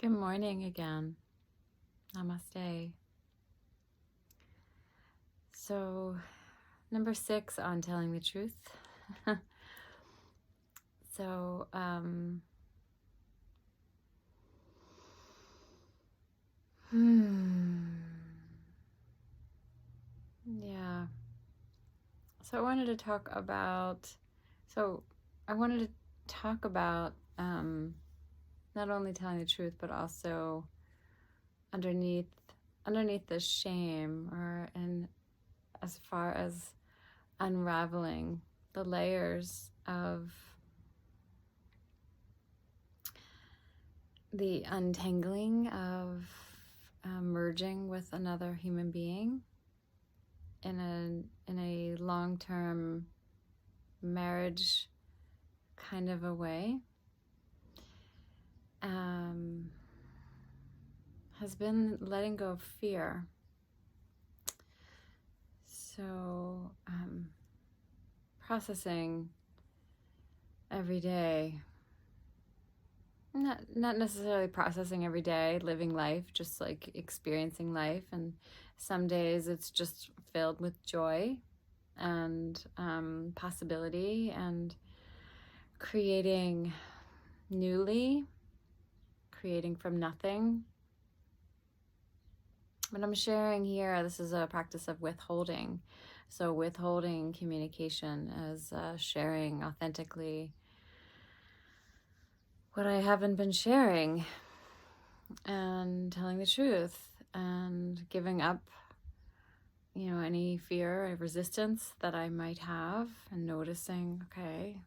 Good morning again. Namaste. So, number 6 on telling the truth. so, yeah. So I wanted to talk about, not only telling the truth, but also underneath the shame, and as far as unraveling the layers of the untangling of merging with another human being in a long-term marriage kind of a way, has been letting go of fear. So processing every day, not necessarily processing every day, living life, just like experiencing life. And some days it's just filled with joy and possibility and creating from nothing. But I'm sharing here, this is a practice of withholding. So withholding communication as sharing authentically what I haven't been sharing, and telling the truth, and giving up, any fear or resistance that I might have, and noticing, okay,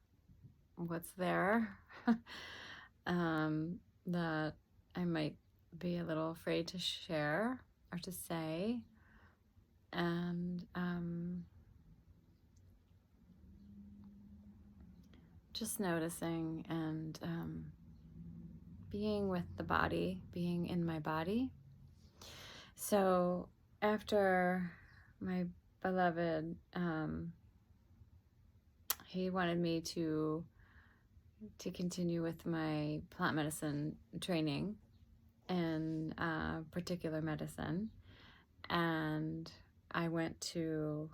what's there that I might be a little afraid to share or to say, and just noticing and being with the body, being in my body. So after my beloved, he wanted me to continue with my plant medicine training in particular medicine, and I went to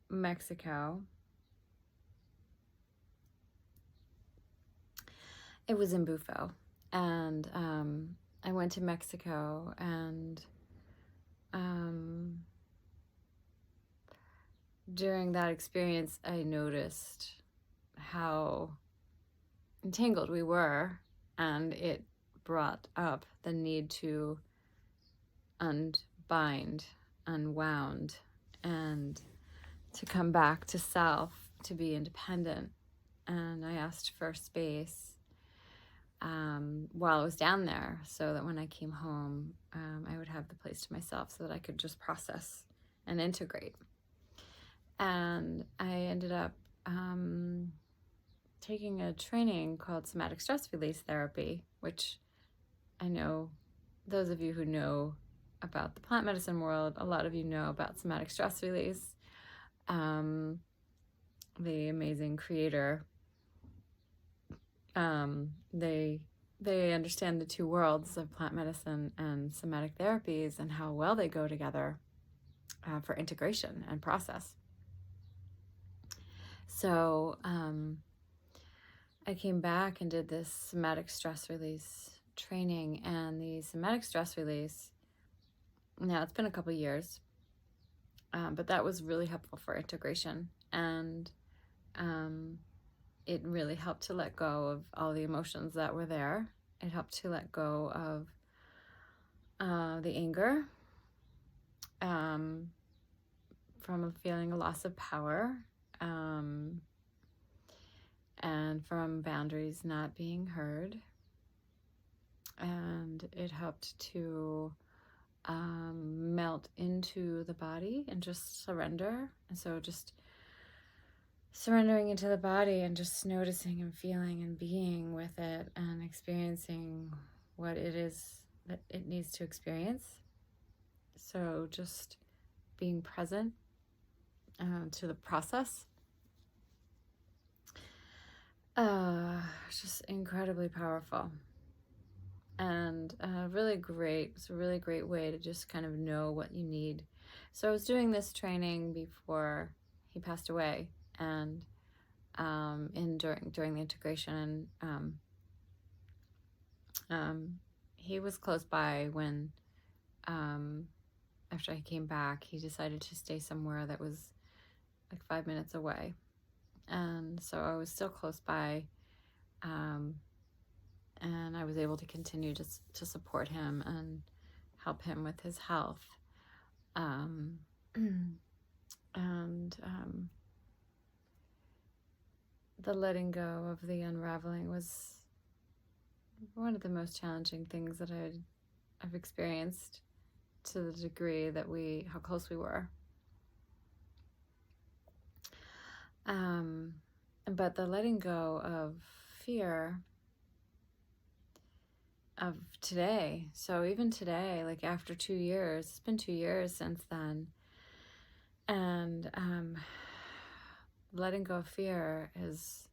Mexico. It was in Bufo, and I went to Mexico, and during that experience, I noticed how entangled we were, and it brought up the need to unbind, unwound, and to come back to self, to be independent. And I asked for space while I was down there, so that when I came home, I would have the place to myself, so that I could just process and integrate. And I ended up taking a training called Somatic Stress Release Therapy, which I know those of you who know about the plant medicine world, a lot of you know about somatic stress release. The amazing creator, they understand the two worlds of plant medicine and somatic therapies, and how well they go together for integration and process. So I came back and did this somatic stress release training, and the somatic stress release, now it's been a couple years, but that was really helpful for integration, and it really helped to let go of all the emotions that were there. It helped to let go of the anger, from feeling a loss of power, and from boundaries not being heard. And it helped to melt into the body and just surrender. And so just surrendering into the body and just noticing and feeling and being with it and experiencing what it is that it needs to experience. So just being present to the process. Just incredibly powerful. And it's a really great way to just kind of know what you need. So I was doing this training before he passed away, and during the integration, he was close by when after I came back, he decided to stay somewhere that was like 5 minutes away, and so I was still close by, and I was able to continue to support him and help him with his health. The letting go of the unraveling was one of the most challenging things that I've experienced, to the degree that how close we were. But the letting go of fear of today. So even today, like after 2 years, it's been 2 years since then. And letting go of fear is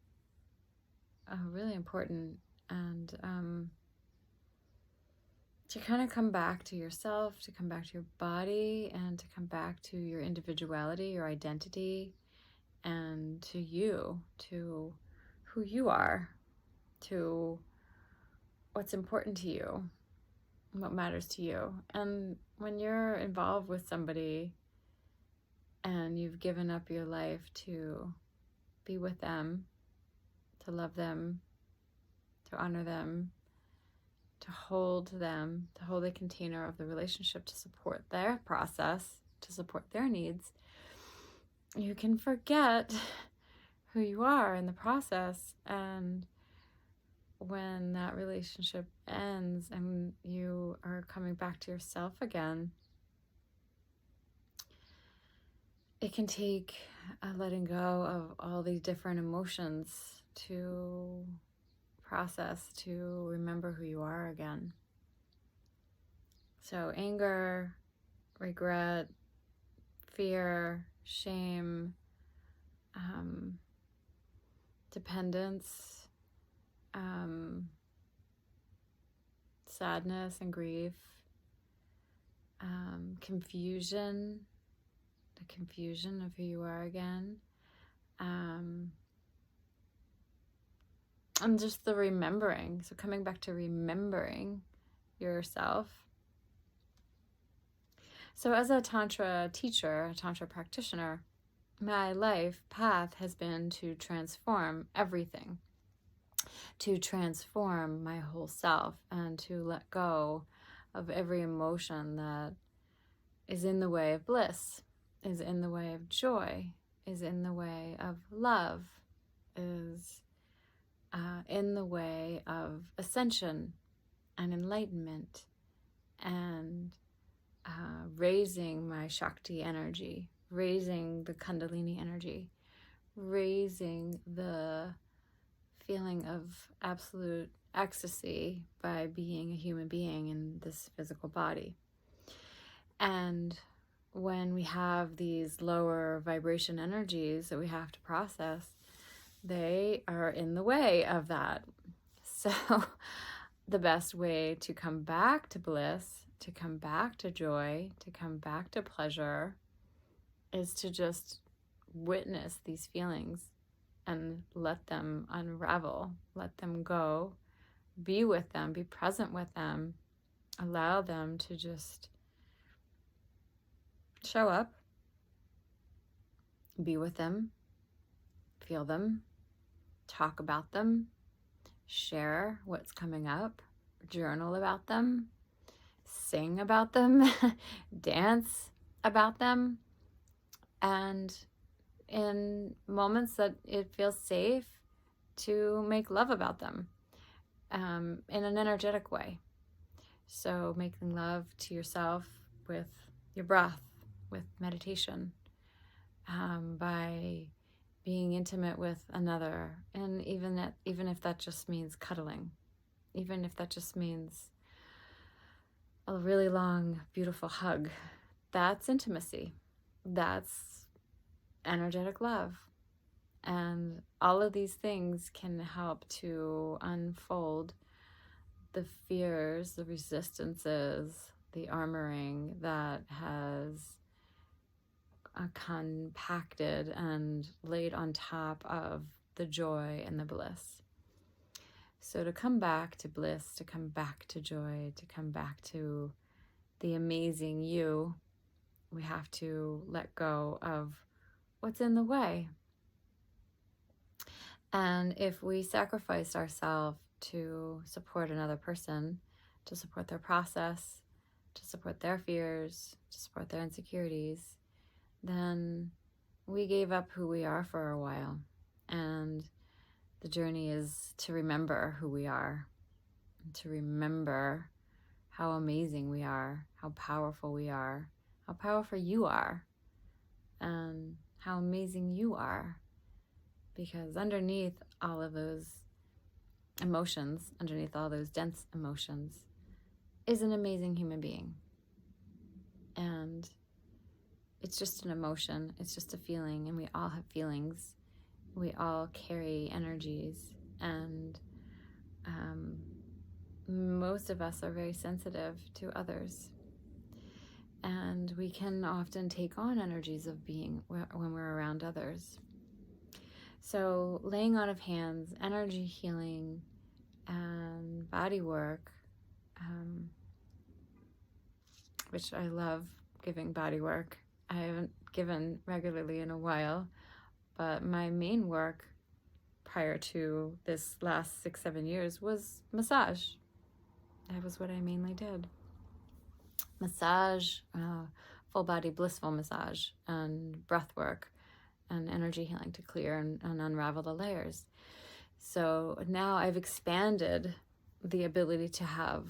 really important. And to kind of come back to yourself, to come back to your body, and to come back to your individuality, your identity, and to you, to who you are, to what's important to you, what matters to you. And when you're involved with somebody and you've given up your life to be with them, to love them, to honor them, to hold the container of the relationship, to support their process, to support their needs, you can forget who you are in the process. And when that relationship ends and you are coming back to yourself again, it can take a letting go of all these different emotions to process, to remember who you are again. So anger, regret, fear, shame, dependence, sadness and grief, confusion, the confusion of who you are again, and just the remembering. So coming back to remembering yourself. So as a Tantra teacher, a Tantra practitioner, my life path has been to transform everything, to transform my whole self, and to let go of every emotion that is in the way of bliss, is in the way of joy, is in the way of love, is in the way of ascension and enlightenment, and raising my Shakti energy, raising the Kundalini energy, raising the feeling of absolute ecstasy by being a human being in this physical body. And when we have these lower vibration energies that we have to process, they are in the way of that. So the best way to come back to bliss, to come back to joy, to come back to pleasure, is to just witness these feelings and let them unravel, let them go, be with them, be present with them, allow them to just show up, be with them, feel them, talk about them, share what's coming up, journal about them, sing about them, dance about them, and in moments that it feels safe, to make love about them in an energetic way. So making love to yourself with your breath, with meditation, by being intimate with another, and even if that just means cuddling, even if that just means a really long, beautiful hug, that's intimacy. That's energetic love. And all of these things can help to unfold the fears, the resistances, the armoring that has compacted and laid on top of the joy and the bliss. So to come back to bliss, to come back to joy, to come back to the amazing you, we have to let go of what's in the way. And if we sacrificed ourselves to support another person, to support their process, to support their fears, to support their insecurities, then we gave up who we are for a while. And the journey is to remember who we are, to remember how amazing we are, how powerful we are, how powerful you are, and how amazing you are. Because underneath all of those emotions, underneath all those dense emotions, is an amazing human being. And it's just an emotion, it's just a feeling, and we all have feelings. We all carry energies, and most of us are very sensitive to others. And we can often take on energies of being when we're around others. So laying on of hands, energy healing, and body work, which I love giving body work. I haven't given regularly in a while, but my main work prior to this last 6-7 years was massage. That was what I mainly did. Massage, full body blissful massage, and breath work, and energy healing to clear and unravel the layers. So now I've expanded the ability to have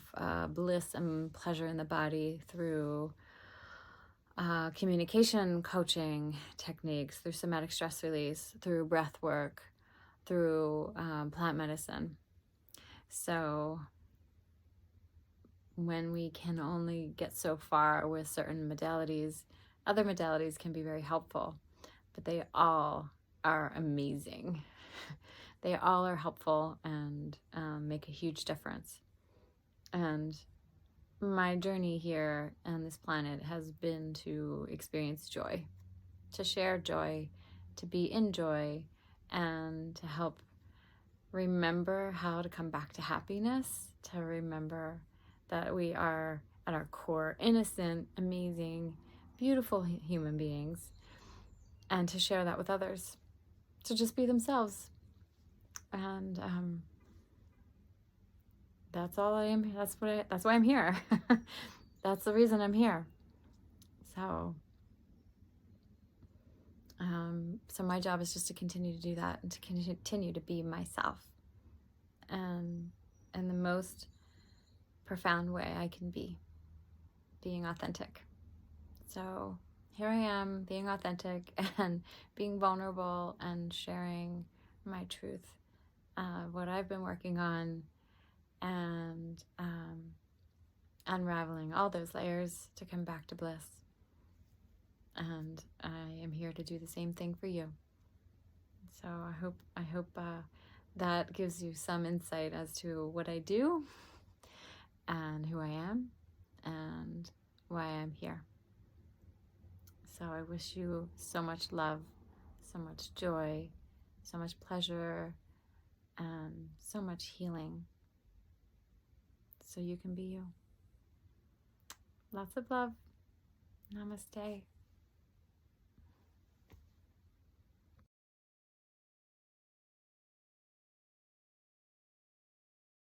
bliss and pleasure in the body through communication coaching techniques, through somatic stress release, through breath work, through plant medicine. So when we can only get so far with certain modalities, other modalities can be very helpful, but they all are amazing. They all are helpful and make a huge difference. And my journey here on this planet has been to experience joy, to share joy, to be in joy, and to help remember how to come back to happiness, to remember that we are at our core innocent, amazing, beautiful human beings, and to share that with others, to just be themselves. And that's all I am. That's why I'm here. That's the reason I'm here. So my job is just to continue to do that and to continue to be myself, and in the most profound way I can be, being authentic. So here I am, being authentic and being vulnerable and sharing my truth, what I've been working on, and unraveling all those layers to come back to bliss. And I am here to do the same thing for you. So I hope that gives you some insight as to what I do and who I am and why I'm here. So I wish you so much love, so much joy, so much pleasure, and so much healing, so you can be you. Lots of love. Namaste.